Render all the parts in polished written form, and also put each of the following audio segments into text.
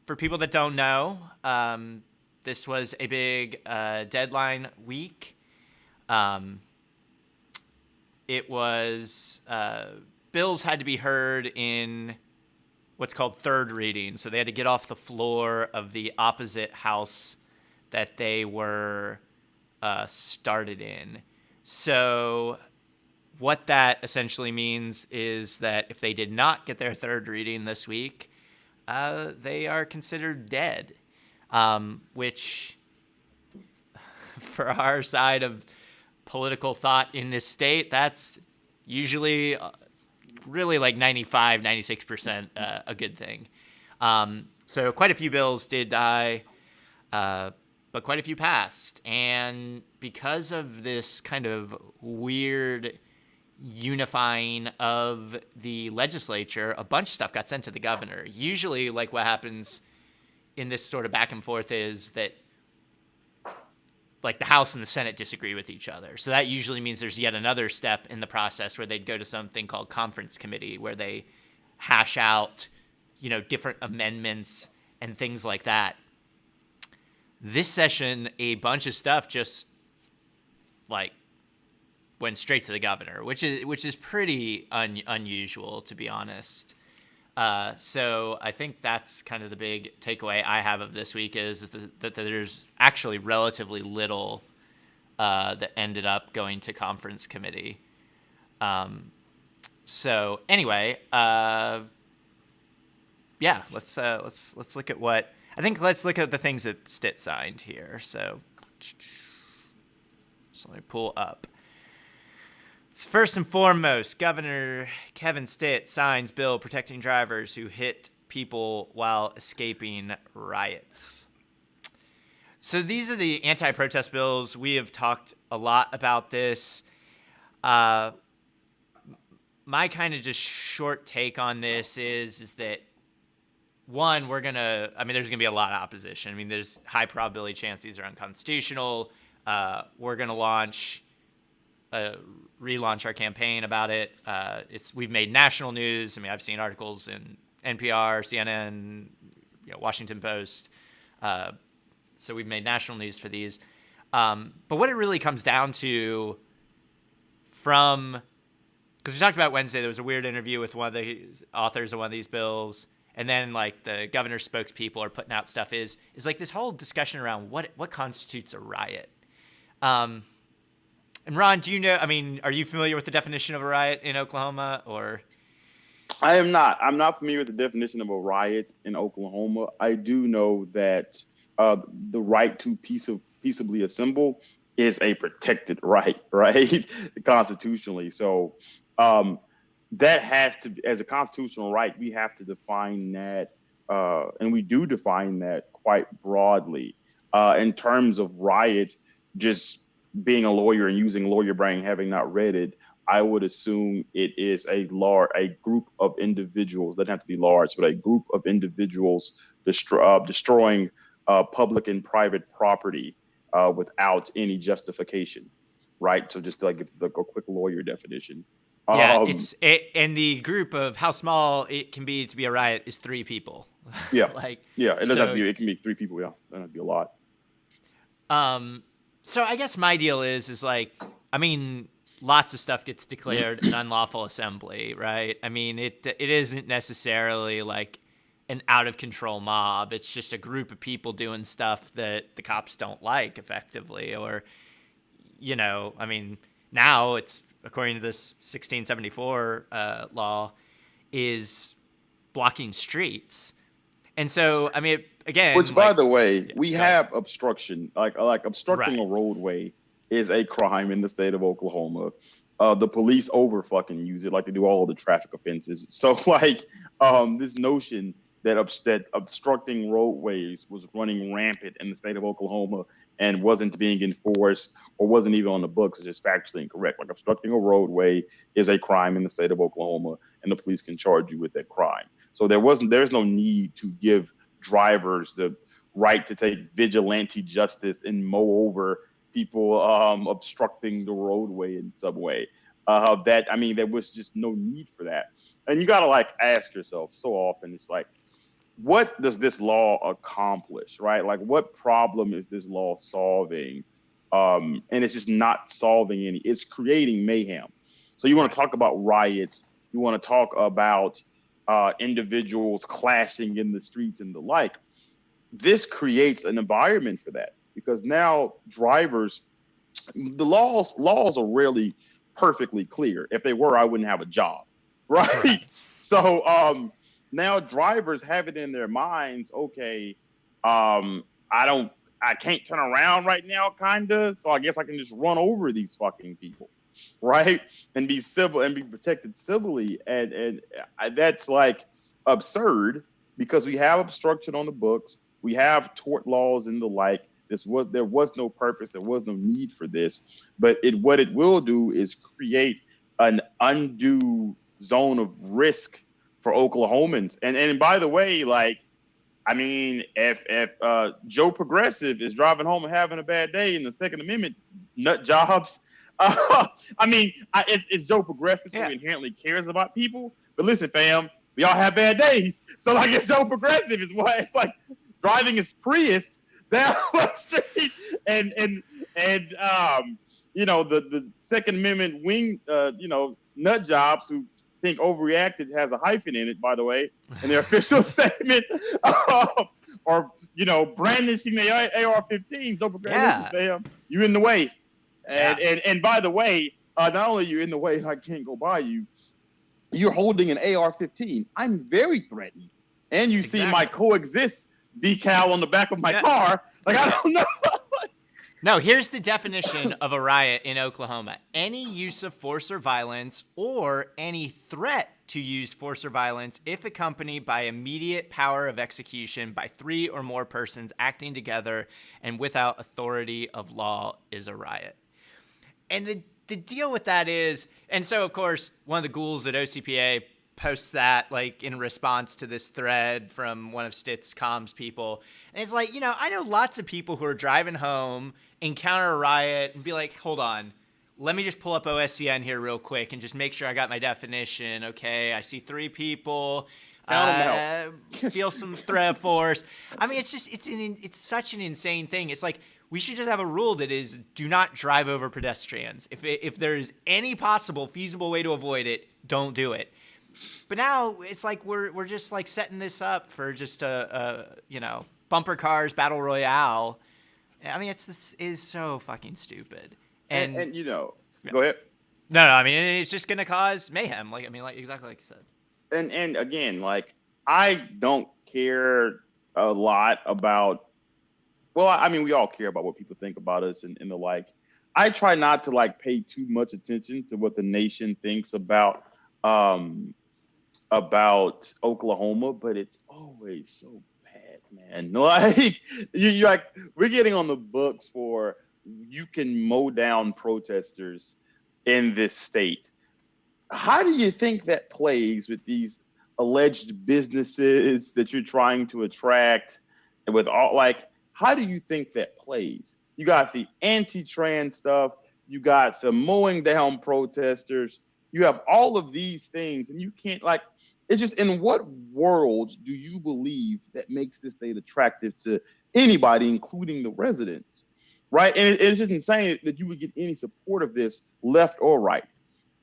for people that don't know, this was a big deadline week. Um, it was bills had to be heard in what's called third reading, so they had to get off the floor of the opposite house that they were started in. So what that essentially means is that if they did not get their third reading this week, they are considered dead, which for our side of political thought in this state, that's usually really like 95, 96% a good thing. So quite a few bills did die, but quite a few passed. And because of this kind of weird unifying of the legislature, a bunch of stuff got sent to the governor. Usually, like what happens in this sort of back and forth is that like the House and the Senate disagree with each other. So that usually means there's yet another step in the process where they'd go to something called conference committee, where they hash out, different amendments and things like that. This session, a bunch of stuff just like went straight to the governor, which is pretty unusual, to be honest. So I think that's kind of the big takeaway I have of this week is that there's actually relatively little that ended up going to conference committee. So anyway, yeah, let's look at let's look at the things that Stitt signed here. So let me pull up. First and foremost, Governor Kevin Stitt signs bill protecting drivers who hit people while escaping riots. So these are the anti-protest bills. We have talked a lot about this. My kind of just short take on this is that, one, there's going to be a lot of opposition. There's high probability chance these are unconstitutional. We're going to relaunch our campaign about it. We've made national news. I've seen articles in NPR, CNN, Washington Post. So we've made national news for these. But what it really comes down to because we talked about Wednesday, there was a weird interview with one of the authors of one of these bills. And then like the governor's spokespeople are putting out stuff is like this whole discussion around what constitutes a riot. And Ron, do you know, are you familiar with the definition of a riot in Oklahoma or? I am not. I'm not familiar with the definition of a riot in Oklahoma. I do know that the right to peaceably assemble is a protected right, right? Constitutionally. So that has to be, as a constitutional right, we have to define that, and we do define that quite broadly. In terms of riot, just being a lawyer and using lawyer brain, having not read it, I would assume it is a group of individuals, doesn't have to be large, but a group of individuals destroying public and private property without any justification, right? So just like a quick lawyer definition. Yeah, and the group of how small it can be to be a riot is 3 people. Yeah, like yeah, it doesn't have to so. be. It can be 3 people. Yeah, that doesn't have to be a lot. So I guess my deal is like, lots of stuff gets declared an unlawful assembly, right? It isn't necessarily like an out of control mob. It's just a group of people doing stuff that the cops don't like, effectively, or now it's, according to this 1674 law, is blocking streets. And so, again, Which, by the way, yeah, we go ahead. have obstruction. Like obstructing Right. a roadway is a crime in the state of Oklahoma. The police over fucking use it, like they do all of the traffic offenses. So, this notion that obstructing roadways was running rampant in the state of Oklahoma and wasn't being enforced or wasn't even on the books is just factually incorrect. Like obstructing a roadway is a crime in the state of Oklahoma, and the police can charge you with that crime. So there's no need to give drivers the right to take vigilante justice and mow over people obstructing the roadway in some way. There was just no need for that. And you gotta like ask yourself so often. It's like, what does this law accomplish, right? Like, what problem is this law solving? And it's just not solving any. It's creating mayhem. So you want Right. to talk about riots? You want to talk about individuals clashing in the streets and the like? This creates an environment for that because now drivers, the laws are rarely perfectly clear. If they were, I wouldn't have a job, right? Right. So now drivers have it in their minds, okay, I don't, I can't turn around right now, kinda. So I guess I can just run over these fucking people, right? And be civil and be protected civilly, and that's like absurd because we have obstruction on the books, we have tort laws and the like. There was no purpose, there was no need for this, but what it will do is create an undue zone of risk for Oklahomans. And by the way, like, I mean, if Joe Progressive is driving home and having a bad day in the Second Amendment nut jobs, I mean, it's Joe Progressive, so Yeah. he inherently cares about people. But listen, fam, we all have bad days, so like it's Joe Progressive is what it's like driving his Prius down the street and the Second Amendment wing nut jobs who think overreacted has a hyphen in it, by the way, in their official statement, or brandishing the AR-15. Don't forget, listen, Yeah. fam, you in the way, and Yeah. and and by the way, not only are you in the way, and I can't go by you, you're holding an AR-15. I'm very threatened, and you see my Exactly. coexist decal on the back of my Yeah. car. Like I Yeah. don't know. No, here's the definition of a riot in Oklahoma: any use of force or violence or any threat to use force or violence if accompanied by immediate power of execution by 3 or more persons acting together and without authority of law is a riot. And the deal with that is, and so of course, one of the ghouls at OCPA posts that like in response to this thread from one of Stitt's comms people. And it's like, I know lots of people who are driving home, encounter a riot, and be like, hold on, let me just pull up OSCN here real quick and just make sure I got my definition. Okay, I see 3 people. Count them out. Feel some threat of force. I mean, it's such an insane thing. It's like we should just have a rule that is: do not drive over pedestrians. If there is any possible feasible way to avoid it, don't do it. But now it's like we're just like setting this up for just a bumper cars battle royale. I mean, this is so fucking stupid. And Yeah. go ahead. No, I mean, it's just gonna cause mayhem. Like exactly like you said. And again, like, I don't care a lot about. Well, I mean, we all care about what people think about us and the like. I try not to like pay too much attention to what the nation thinks um, about Oklahoma, but it's always so bad, man. Like you like we're getting on the books for you can mow down protesters in this state. How do you think that plays with these alleged businesses that you're trying to attract and with all like how do you think that plays? You got the anti-trans stuff, you got the mowing down protesters, you have all of these things and you can't like it's just in what world do you believe that makes this state attractive to anybody including the residents? Right? And it's just insane that you would get any support of this left or right.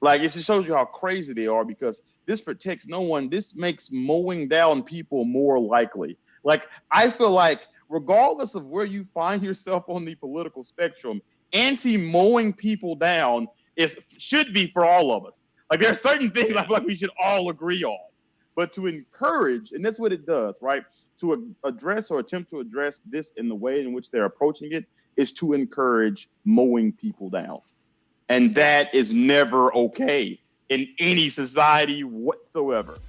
Like it just shows you how crazy they are because this protects no one. This makes mowing down people more likely. Like I feel like regardless of where you find yourself on the political spectrum, anti-mowing people down should be for all of us. Like there are certain things I Yeah. feel like we should all agree on. But to encourage, and that's what it does, right? To address or attempt to address this in the way in which they're approaching it is to encourage mowing people down. And Yeah. that is never okay in any society whatsoever.